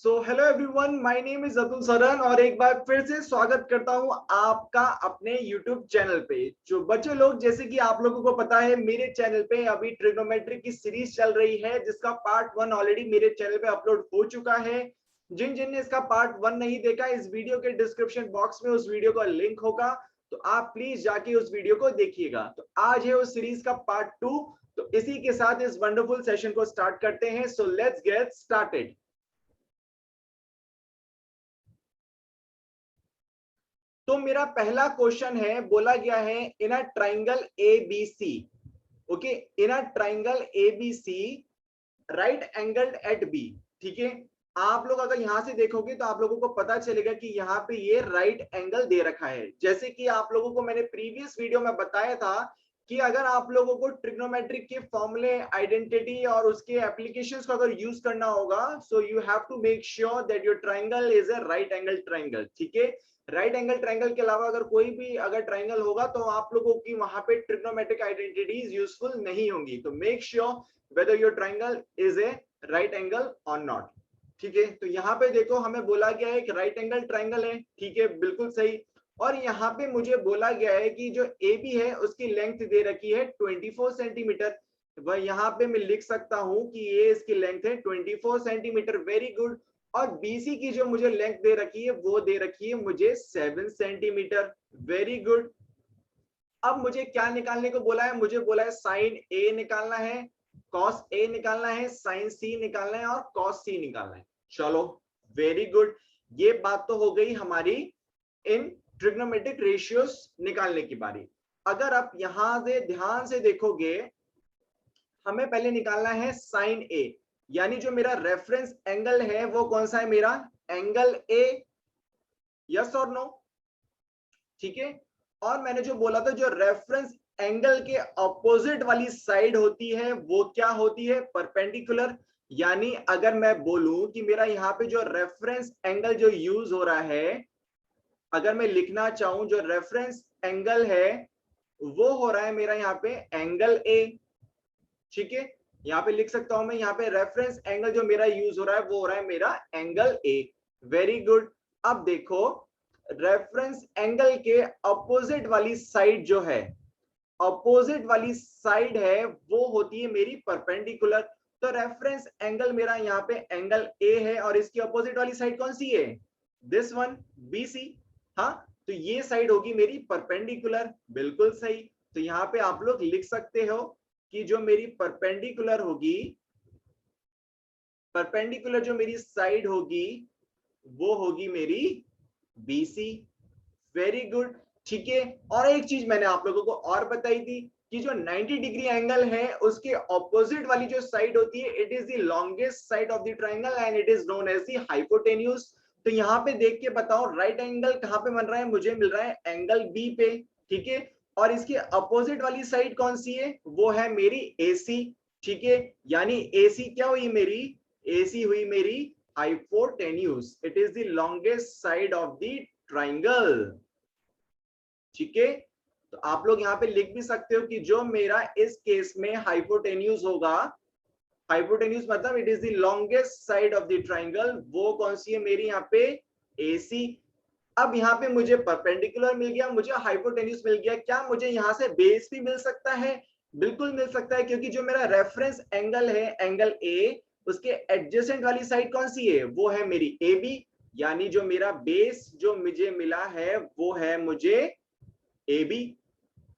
So hello everyone, my name is Atul Saran और एक बार फिर से स्वागत करता हूं आपका अपने यूट्यूब चैनल पे। जो बच्चे लोग, जैसे कि आप लोगों को पता है, मेरे चैनल पे अभी ट्रिग्नोमेट्री की सीरीज चल रही है जिसका पार्ट 1 ऑलरेडी मेरे चैनल पे अपलोड हो चुका है। जिन जिन ने इसका पार्ट 1 नहीं देखा, इस वीडियो के डिस्क्रिप्शन बॉक्स में उस वीडियो का लिंक होगा, तो आप प्लीज जाके उस वीडियो को देखिएगा। तो आज है उस सीरीज का पार्ट 2। तो इसी के साथ इस वंडरफुल सेशन को स्टार्ट करते हैं। So let's get started. तो मेरा पहला क्वेश्चन है, बोला गया है in a triangle A B C. Okay, in a triangle A B C right angled at B. ठीक है, आप लोग अगर यहां से देखोगे तो आप लोगों को पता चलेगा कि यहाँ पे ये राइट एंगल दे रखा है। जैसे कि आप लोगों को मैंने प्रीवियस वीडियो में बताया था कि अगर आप लोगों को ट्रिग्नोमेट्रिक के फॉर्मूले, आइडेंटिटी और उसके एप्लीकेशंस को अगर यूज करना होगा, so you have to make sure that your triangle is a right angle triangle. ठीक है, राइट एंगल ट्राइंगल के अलावा अगर कोई भी अगर ट्राइंगल होगा तो आप लोगों की वहां पे ट्रिग्नोमेट्रिक आइडेंटिटीज यूजफुल नहीं होंगी। तो make sure whether your triangle is a right angle or not। ठीक है, तो यहाँ पे देखो हमें बोला गया है कि राइट एंगल ट्राइंगल है। ठीक है, बिल्कुल सही। और यहाँ पे मुझे बोला गया है कि जो ए बी है उसकी लेंथ दे रखी है 24 सेंटीमीटर। वह यहाँ पे मैं लिख सकता हूँ कि ये इसकी लेंथ है 24 सेंटीमीटर। Very good. और बीसी की जो मुझे लेंथ दे रखी है वो दे रखी है मुझे 7 सेंटीमीटर। Very good. अब मुझे क्या निकालने को बोला है? मुझे बोला है साइन ए निकालना है, कॉस ए निकालना है, साइन सी निकालना है और कॉस सी निकालना है। चलो, वेरी गुड। ये बात तो हो गई हमारी इन ट्रिग्नोमेट्रिक रेशियोज निकालने की बारी। अगर आप यहां से ध्यान से देखोगे, हमें पहले निकालना है साइन ए, यानी जो मेरा रेफरेंस एंगल है वो कौन सा है? मेरा एंगल ए। यस और नो? ठीक है। और मैंने जो बोला था, जो रेफरेंस एंगल के अपोजिट वाली साइड होती है वो क्या होती है? परपेंडिकुलर। यानी अगर मैं बोलूं कि मेरा यहाँ पे जो रेफरेंस एंगल जो यूज हो रहा है, अगर मैं लिखना चाहूं जो रेफरेंस एंगल है वो हो रहा है मेरा यहाँ पे एंगल ए। ठीक है, यहाँ पे लिख सकता हूं मैं, यहाँ पे रेफरेंस एंगल जो मेरा यूज हो रहा है वो हो रहा है मेरा एंगल ए। Very good. अब देखो, रेफरेंस एंगल के अपोजिट वाली साइड जो है, अपोजिट वाली साइड है वो होती है मेरी परपेंडिकुलर। तो रेफरेंस एंगल मेरा यहाँ पे एंगल ए है और इसकी अपोजिट वाली साइड कौन सी है? This one, B C. हाँ, तो ये साइड होगी मेरी परपेंडिकुलर। बिल्कुल सही। तो यहाँ पे आप लोग लिख सकते हो कि जो मेरी परपेंडिकुलर होगी, परपेंडिकुलर जो मेरी साइड होगी वो होगी मेरी बीसी। Very good. ठीक है। और एक चीज मैंने आप लोगों को और बताई थी कि जो 90 डिग्री एंगल है उसके ऑपोजिट वाली जो साइड होती है, it is the longest side of the triangle and it is known as the hypotenuse. तो यहाँ पे देख के बताओ, राइट एंगल कहाँ पे बन रहा है? मुझे मिल रहा है एंगल बी पे। ठीक है, और इसके अपोजिट वाली साइड कौन सी है? वो है मेरी एसी। ठीक है, यानी एसी क्या हुई मेरी? एसी हुई मेरी hypotenuse. It is the longest side of the triangle. ठीक है, तो आप लोग यहाँ पे लिख भी सकते हो कि जो मेरा इस केस में हाइपोटेन्यूज होगा, हाइपोटेन्यूज मतलब it is the longest side of the triangle, वो कौन सी है मेरी यहाँ पे? एसी। अब यहाँ पे मुझे परपेंडिकुलर मिल गया, मुझे हाइपोटेन्यूज मिल गया, क्या मुझे यहाँ से बेस भी मिल सकता है? बिल्कुल मिल सकता है, क्योंकि जो मेरा रेफरेंस एंगल है एंगल ए, उसके एडजेसेंट वाली साइड कौन सी है? वो है मेरी ए बी। यानी जो मेरा बेस जो मुझे मिला है वो है मुझे ए बी।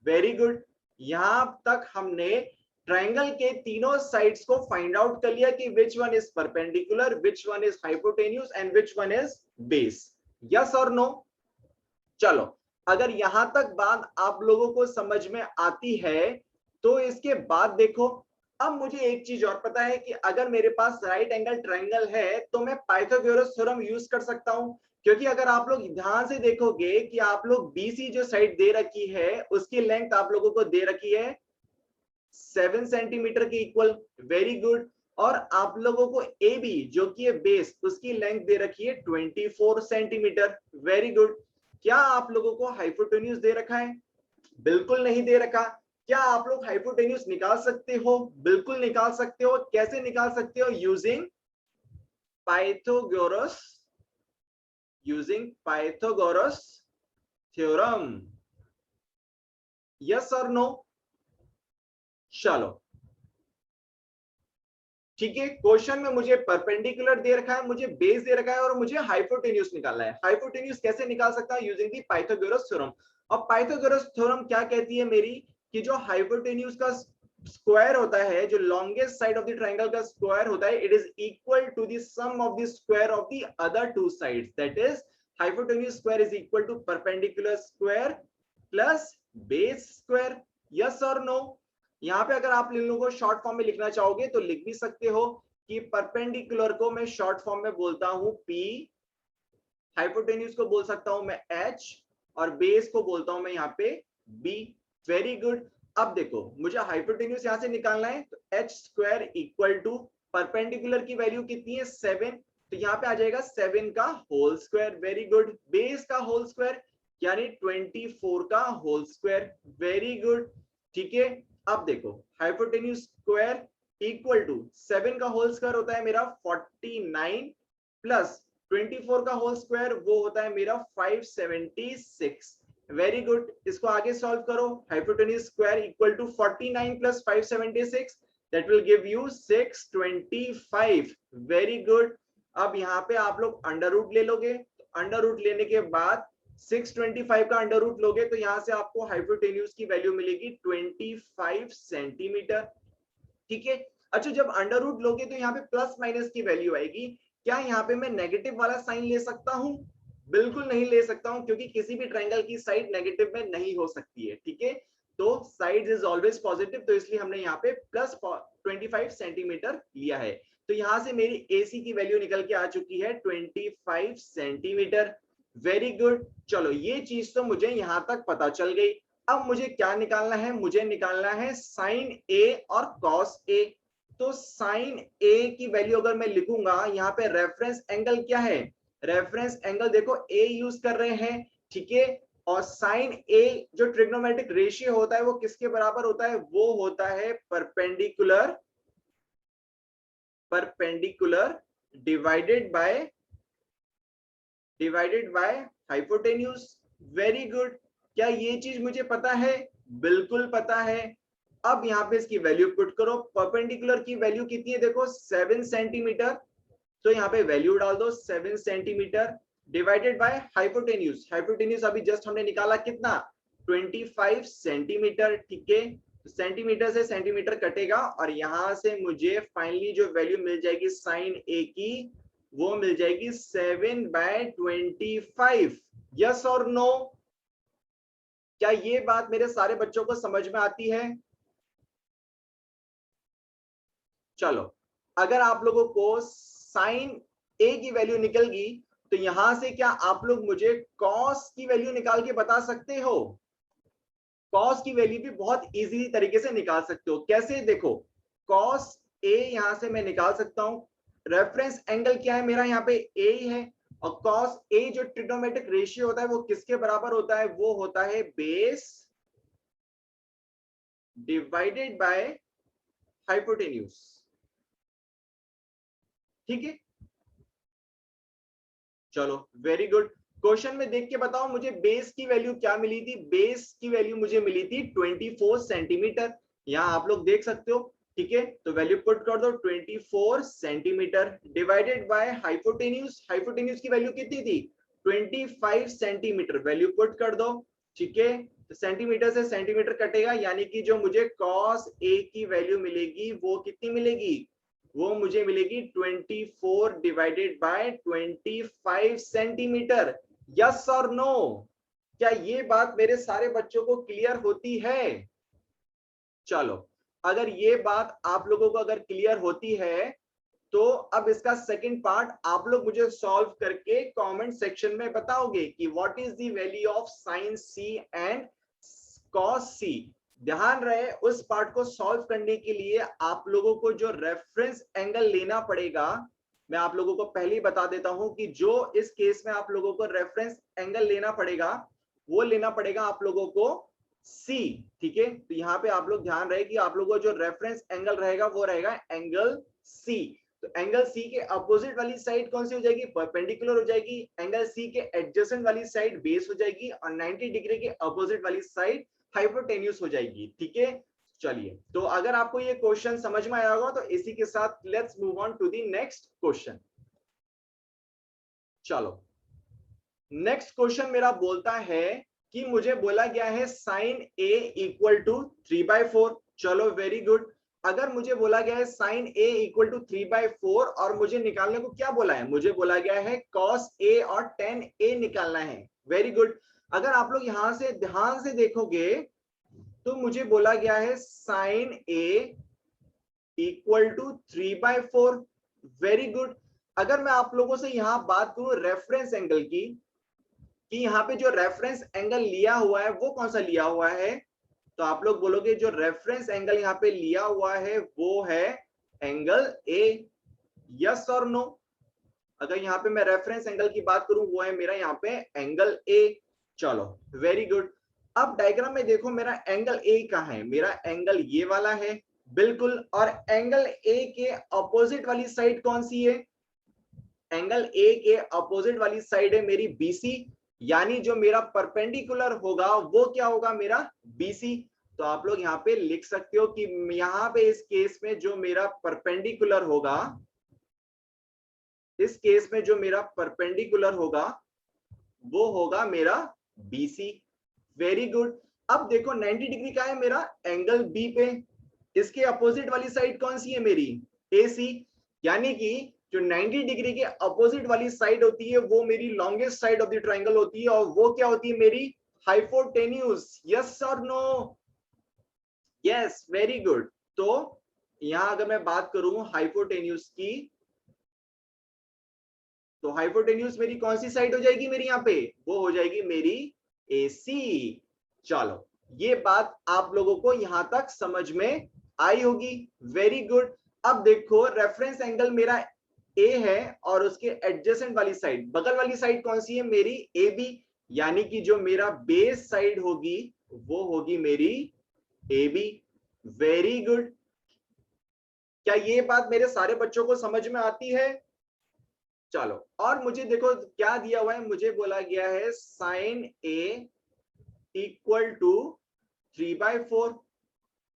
Very good. यहां तक हमने ट्राइंगल के तीनों साइड्स को फाइंड आउट कर लिया कि which one is perpendicular, which one is hypotenuse and which one is base. Yes और नो? चलो, अगर यहां तक बात आप लोगों को समझ में आती है तो इसके बाद देखो, अब मुझे एक चीज और पता है कि अगर मेरे पास राइट एंगल ट्राइंगल है तो मैं पाइथागोरस थ्योरम यूज कर सकता हूं। क्योंकि अगर आप लोग ध्यान से देखोगे कि आप लोग बीसी जो साइड दे रखी है उसकी लेंथ आप लोगों को दे रखी है 7 सेंटीमीटर के इक्वल। Very good. और आप लोगों को ए बी जो कि है बेस, उसकी लेंथ दे रखी है 24 सेंटीमीटर। Very good. क्या आप लोगों को हाइपोटेन्यूज दे रखा है? बिल्कुल नहीं दे रखा। क्या आप लोग हाइपोटेन्यूज निकाल सकते हो? बिल्कुल निकाल सकते हो। कैसे निकाल सकते हो? Using Pythagoras using Pythagoras theorem, yes और नो? चलो ठीक है, क्वेश्चन में मुझे परपेंडिकुलर दे रखा है, मुझे बेस दे रखा है और मुझे हाइपोटेन्यूज निकालना है। हाइपोटेन्यूज कैसे निकाल सकता है? Using the Pythagoras theorem. और पाइथागोरस थ्योरम क्या कहती है मेरी कि जो हाइपोटेन्यूज का स्क्वायर होता है, जो longest side of the triangle का स्क्वायर होता है, it is equal to the sum of the square of the other two sides, that is hypotenuse square is equal to perpendicular square plus base square, yes और no? यहाँ पे अगर आप इन लोगों को शॉर्ट फॉर्म में लिखना चाहोगे तो लिख भी सकते हो कि परपेंडिकुलर को मैं शॉर्ट फॉर्म में बोलता हूं P, हाइपोटेन्यूज को बोल सकता हूं मैं H, और बेस को बोलता हूं मैं यहाँ पे B। Very good. अब देखो मुझे हाइपोटेन्यूज यहां से निकालना है, तो h square equal to perpendicular की वैल्यू कितनी है 7, तो यहाँ पे आ जाएगा 7 का whole square. Very good. Base का होल स्क्वायर यानी 24 का होल स्क्वायर। Very good. ठीक है, अब देखो हाइपोटेन्यूज स्क्वायर इक्वल टू 7 का होल स्क्वायर होता है मेरा 49 प्लस 24 का होल स्क्वायर वो होता है मेरा 576। Very good. इसको आगे सॉल्व करो। हाइपोटेन्यूज स्क्वायर इक्वल टू 49 प्लस 576, that will give you 625। Very good. अब यहाँ पे आप लोग अंडर रूट ले लोगे, अंडर रूट लेने के बाद 625 का अंडर रूट लोगे तो यहां से आपको हाइपोटेन्यूज की वैल्यू मिलेगी 25 सेंटीमीटर। ठीक है, अच्छा जब अंडर रूट लोगे तो यहाँ पे प्लस माइनस की वैल्यू आएगी। क्या यहाँ पे मैं नेगेटिव वाला साइन ले सकता हूँ? बिल्कुल नहीं ले सकता हूँ, क्योंकि किसी भी ट्रायंगल की साइड नेगेटिव में नहीं हो सकती है। ठीक है, तो साइड इज ऑलवेज पॉजिटिव, तो इसलिए हमने यहाँ पे प्लस 25 सेंटीमीटर लिया है। तो यहाँ से मेरी AC की वैल्यू निकल के आ चुकी है 25 सेंटीमीटर। Very good. चलो ये चीज तो मुझे यहां तक पता चल गई। अब मुझे क्या निकालना है? मुझे निकालना है साइन A और कॉस A। तो साइन A की वैल्यू अगर मैं लिखूंगा, यहाँ पे रेफरेंस एंगल क्या है? रेफरेंस एंगल देखो A यूज कर रहे हैं। ठीक है, और साइन A जो ट्रिग्नोमेट्रिक रेशियो होता है वो किसके बराबर होता है? वो होता है perpendicular divided by hypotenuse. Very good. क्या ये चीज मुझे पता है? बिल्कुल पता है। अब यहाँ पे इसकी वैल्यू पुट करो। परपेंडिकुलर की वैल्यू कितनी है? देखो 7 सेंटीमीटर, तो यहाँ पे वैल्यू डाल दो 7 centimetre divided by hypotenuse. Hypotenuse अभी जस्ट हमने निकाला कितना? 25 सेंटीमीटर। ठीक है, सेंटीमीटर से सेंटीमीटर कटेगा और यहां से मुझे फाइनली जो वैल्यू मिल जाएगी साइन A की, वो मिल जाएगी 7/25। यस और नो? क्या ये बात मेरे सारे बच्चों को समझ में आती है? चलो अगर आप लोगों को साइन A की वैल्यू निकल गई तो यहां से क्या आप लोग मुझे कॉस की वैल्यू निकाल के बता सकते हो? कॉस की वैल्यू भी बहुत इजी तरीके से निकाल सकते हो। कैसे? देखो कॉस A यहां से मैं निकाल सकता हूं। रेफरेंस एंगल क्या है मेरा? यहाँ पे A है, और कॉस A जो ट्रिग्नोमेट्रिक रेशियो होता है वो किसके बराबर होता है? वो होता है बेस डिवाइडेड बाय हाइपोटेन्यूज। ठीक है, चलो वेरी गुड। क्वेश्चन में देख के बताओ मुझे बेस की वैल्यू क्या मिली थी? बेस की वैल्यू मुझे मिली थी 24 सेंटीमीटर। यहाँ आप लोग देख सकते हो। ठीक है, तो वैल्यू पुट कर दो 24 centimetre divided by hypotenuse. Hypotenuse की वैल्यू कितनी थी? 25 सेंटीमीटर। वैल्यू पुट कर दो। ठीक है, तो सेंटीमीटर से सेंटीमीटर कटेगा, यानी कि जो मुझे कॉस A की वैल्यू मिलेगी वो कितनी मिलेगी? वो मुझे मिलेगी 24 डिवाइडेड बाय 25 सेंटीमीटर। यस और नो? क्या ये बात मेरे सारे बच्चों को क्लियर होती है? चलो अगर ये बात आप लोगों को अगर क्लियर होती है तो अब इसका सेकंड पार्ट आप लोग मुझे सॉल्व करके कमेंट सेक्शन में बताओगे कि what is the value of sine C and cos C। ध्यान रहे उस पार्ट को सॉल्व करने के लिए आप लोगों को जो रेफरेंस एंगल लेना पड़ेगा, मैं आप लोगों को पहले ही बता देता हूं कि जो इस केस में आप लोगों को रेफरेंस एंगल लेना पड़ेगा वो लेना पड़ेगा आप लोगों को C। ठीक है, तो यहाँ पे आप लोग ध्यान रहे कि आप लोगों को जो रेफरेंस एंगल रहेगा वो रहेगा एंगल C। तो तो एंगल सी के अपोजिट वाली साइड कौन सी हो जाएगी, परपेंडिकुलर हो जाएगी। एंगल सी के एडजेसेंट वाली साइड बेस हो जाएगी और 90 डिग्री के अपोजिट वाली साइड हाइपोटेन्यूज हो जाएगी। ठीक है, चलिए, तो अगर आपको ये क्वेश्चन समझ में आया होगा तो इसी के साथ let's move on to the next question. चलो, नेक्स्ट क्वेश्चन मेरा बोलता है कि मुझे बोला गया है साइन ए इक्वल टू 3/4। चलो, वेरी गुड। अगर मुझे बोला गया है साइन ए इक्वल टू 3/4 और मुझे निकालने को क्या बोला है, मुझे बोला गया है कॉस ए और टेन ए निकालना है। Very good. अगर आप लोग यहां से ध्यान से देखोगे तो मुझे बोला गया है sine A equal to 3/4। Very good. अगर मैं आप लोगों से यहां बात करूं रेफरेंस एंगल की, कि यहाँ पे जो रेफरेंस एंगल लिया हुआ है वो कौन सा लिया हुआ है, तो आप लोग बोलोगे जो रेफरेंस एंगल यहाँ पे लिया हुआ है वो है एंगल ए। यस और नो? अगर यहाँ पे मैं रेफरेंस एंगल की बात करूं वो है मेरा यहाँ पे एंगल ए। चलो, वेरी गुड। अब डायग्राम में देखो मेरा एंगल ए कहाँ है, मेरा एंगल ये वाला है, बिल्कुल। और एंगल ए के अपोजिट वाली साइड कौन सी है, एंगल ए के अपोजिट वाली साइड है मेरी बीसी, यानी जो मेरा परपेंडिकुलर होगा वो क्या होगा, मेरा बीसी। तो आप लोग यहाँ पे लिख सकते हो कि यहाँ पे इस केस में जो मेरा परपेंडिकुलर होगा, इस केस में जो मेरा परपेंडिकुलर होगा वो होगा मेरा बीसी। Very good. अब देखो 90 डिग्री का है मेरा एंगल बी पे, इसके अपोजिट वाली साइड कौन सी है मेरी, एसी। यानी कि जो 90 डिग्री के अपोजिट वाली साइड होती है वो मेरी longest side of the triangle होती है, और वो क्या होती है मेरी हाइपोटेन्यूज। यस और नो? Yes, very good. तो यहां अगर मैं बात करूं हाइपोटेन्यूज की, तो हाइपोटेन्यूज मेरी कौन सी साइड हो जाएगी मेरी यहाँ पे, वो हो जाएगी मेरी एसी। चलो, ये बात आप लोगों को यहां तक समझ में आई होगी। Very good. अब देखो रेफरेंस एंगल मेरा ए है और उसके एडजेसेंट वाली साइड, बगल वाली साइड कौन सी है मेरी, ए बी। यानी कि जो मेरा बेस साइड होगी वो होगी मेरी ए बी। Very good. क्या ये बात मेरे सारे बच्चों को समझ में आती है? चलो, और मुझे देखो क्या दिया हुआ है, मुझे बोला गया है साइन ए इक्वल टू 3/4,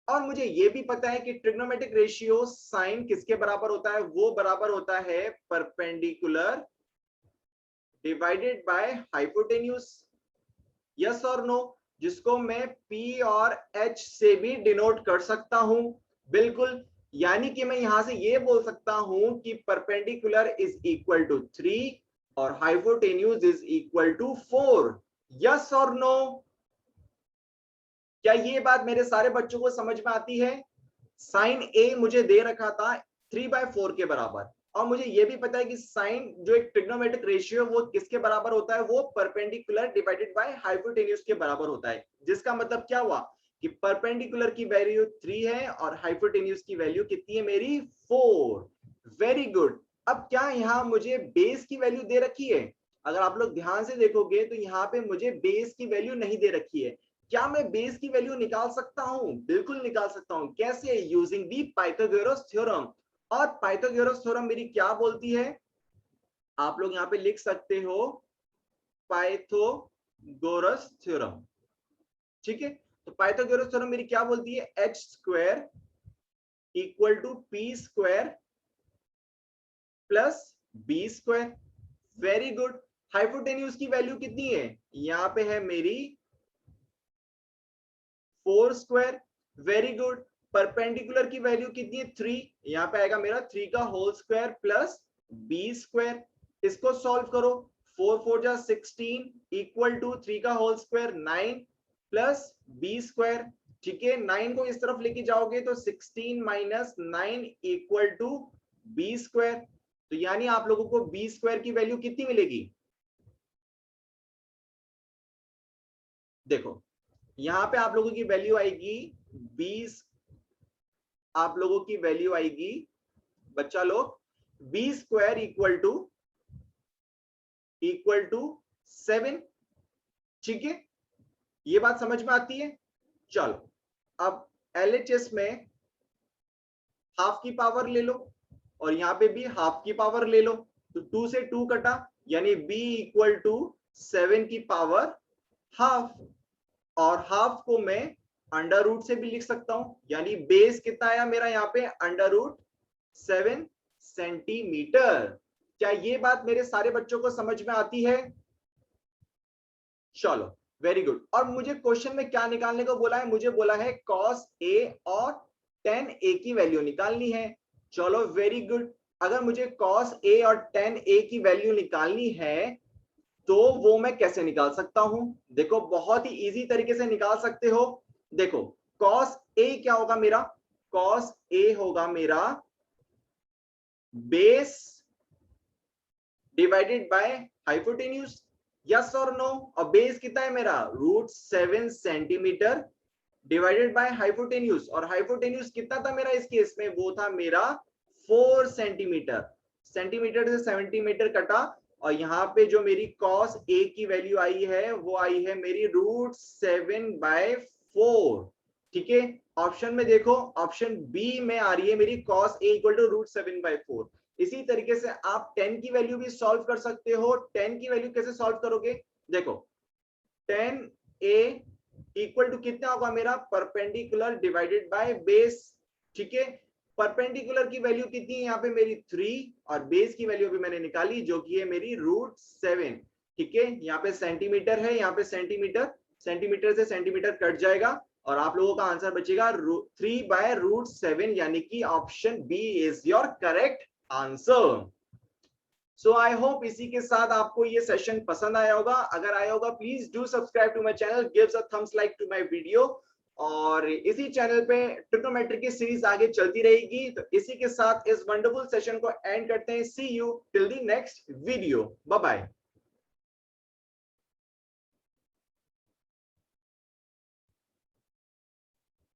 और मुझे ये भी पता है कि ट्रिग्नोमेट्रिक रेशियो साइन किसके बराबर होता है, वो बराबर होता है perpendicular divided by hypotenuse. Yes और नो? जिसको मैं P और H से भी डिनोट कर सकता हूं। बिल्कुल। यानी कि मैं यहां से ये बोल सकता हूं कि परपेंडिकुलर इज इक्वल टू 3 और hypotenuse is equal to 4। Yes और नो? क्या ये बात मेरे सारे बच्चों को समझ में आती है? साइन ए मुझे दे रखा था 3/4 के बराबर, और मुझे ये भी पता है कि साइन जो एक ट्रिग्नोमेट्रिक रेशियो वो किसके बराबर होता है, वो परपेंडिकुलर डिवाइडेड बाय हाइपोटेन्यूज के बराबर होता है। जिसका मतलब क्या हुआ कि परपेंडिकुलर की वैल्यू 3 है और हाइपोटेन्यूज की वैल्यू कितनी है मेरी, 4। Very good. अब क्या यहाँ मुझे बेस की वैल्यू दे रखी है? अगर आप लोग ध्यान से देखोगे तो यहाँ पे मुझे बेस की वैल्यू नहीं दे रखी है। क्या मैं बेस की वैल्यू निकाल सकता हूं? बिल्कुल निकाल सकता हूं। कैसे? Using the Pythagoras theorem. और पाइथागोरस थ्योरम मेरी क्या बोलती है, आप लोग यहां पे लिख सकते हो पाइथागोरस थ्योरम। ठीक है, तो पाइथागोरस थ्योरम मेरी क्या बोलती है, H square equal to P square plus B square. Very good. Hypotenuse की वैल्यू कितनी है, यहां पे है मेरी 4 स्क्वायर। Very good. परपेंडिकुलर की वैल्यू कितनी है, 3। यहां पे आएगा मेरा 3 का whole square plus B square. इसको सॉल्व करो, 4 4 जा 16 इक्वल टू 3 का whole square 9 plus B square. ठीक है, 9 को इस तरफ लेके जाओगे तो 16 minus 9 equal to B square. तो यानी आप लोगों को बी स्क्वायर की वैल्यू कितनी मिलेगी, देखो यहां पे आप लोगों की वैल्यू आएगी 20, आप लोगों की वैल्यू आएगी बच्चा लोग बी स्क्वायर इक्वल टू 7। ठीक है, ये बात समझ में आती है? चलो, अब एलएचएस में हाफ की पावर ले लो, और यहाँ पे भी हाफ की पावर ले लो, तो 2 से 2 कटा, यानी b इक्वल टू 7 की पावर हाफ, और हाफ को मैं अंडर रूट से भी लिख सकता हूं, यानी बेस कितना आया मेरा यहाँ पे अंडर रूट 7 सेंटीमीटर। क्या ये बात मेरे सारे बच्चों को समझ में आती है? चलो वेरी गुड। और मुझे क्वेश्चन में क्या निकालने को बोला है? मुझे बोला है cos a और tan a की वैल्यू निकालनी है। चलो वेरी गुड। अगर मुझे cos a और tan a की वैल्यू निकालनी है तो वो मैं कैसे निकाल सकता हूं? देखो बहुत ही इजी तरीके से निकाल सकते हो। देखो cos a क्या होगा मेरा? cos a होगा मेरा base divided by hypotenuse, yes और नो? और बेस कितना है मेरा? √7 सेंटीमीटर डिवाइडेड बाय हाइपोटेन्यूज, और हाइपोटेन्यूज कितना था मेरा इस केस में? वो था मेरा 4 सेंटीमीटर। सेंटीमीटर से सेंटीमीटर कटा, और यहाँ पे जो मेरी cos a की वैल्यू आई है वो आई है मेरी √7/4। ठीक है, ऑप्शन में देखो, ऑप्शन बी में आ रही है मेरी cos a इक्वल टू √7/4। इसी तरीके से आप 10 की वैल्यू भी सॉल्व कर सकते हो। 10 की वैल्यू कैसे सॉल्व करोगे? देखो 10a इक्वल टू कितना होगा मेरा? Perpendicular divided by base. ठीक है, परपेंडिकुलर की वैल्यू कितनी है यहाँ पे मेरी 3, और बेस की वैल्यू भी मैंने निकाली जो कि है मेरी √7। ठीक है, यहाँ पे सेंटीमीटर है, यहाँ पे सेंटीमीटर, सेंटीमीटर से सेंटीमीटर कट जाएगा और आप लोगों का आंसर बचेगा 3/√7, यानी कि option B is your correct answer. So I hope इसी के साथ आपको ये सेशन पसंद आया होगा। अगर आया होगा please do subscribe to my channel, gives a thumbs like to my video, और इसी चैनल पे ट्रिग्नोमेट्री की सीरीज आगे चलती रहेगी। तो इसी के साथ इस वंडरफुल सेशन को एंड करते हैं। See you till the next video, bye bye.